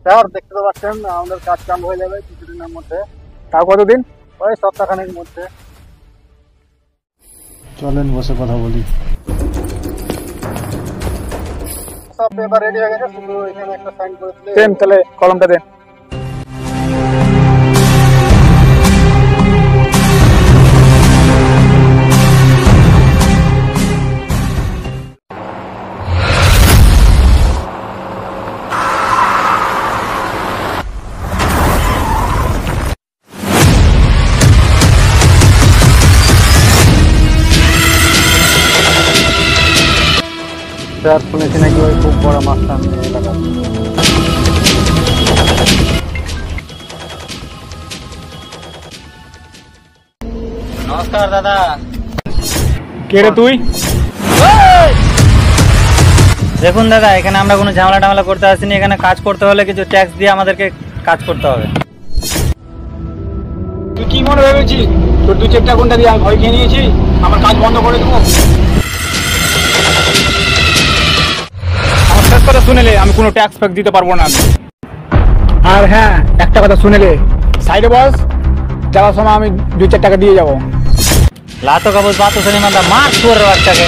Sir দেখতে তো পাচ্ছেন আমাদের কাজ কাম হয়ে যাবে কিছুদিনের মধ্যে। তাও কতদিন? ওই সপ্তাহখানেক মধ্যে। চলেন বসে কথা বলি। সব পেপার রেডি হয়ে গেছে, শুধু এখানে একটা সাইন করে দিলে। দেন তাহলে কলমটা দেন। স্যার শুনেছি নাকি ওই খুব বড় মাস্টার এলাকা। নমস্কার দাদা। কে রে তুই? দেখুন দাদা, এখানে আমরা কোনো ঝামেলা টামেলা করতে আসিনি। এখানে কাজ করতে হলে কিছু ট্যাক্স দিয়ে আমাদেরকে কাজ করতে হবে। তুই কি মনে ভেবেছিস তোর 2-4টা ঘন্টা দিয়ে আমি ভয় খেয়ে নিয়েছি আমার কাজ বন্ধ করে দেবো? আমার শেষ কথা শুনেলে আমি কোনো ট্যাক্স ফ্যাক্স দিতে পারবো না। আর হ্যাঁ, একটা কথা শুনেলে সাইডে বস, যাওয়ার সময় আমি 2-4 টাকা দিয়ে যাবো। লাতো কাবুল বাতো সিনেমা মার তোর বাচ্চাকে।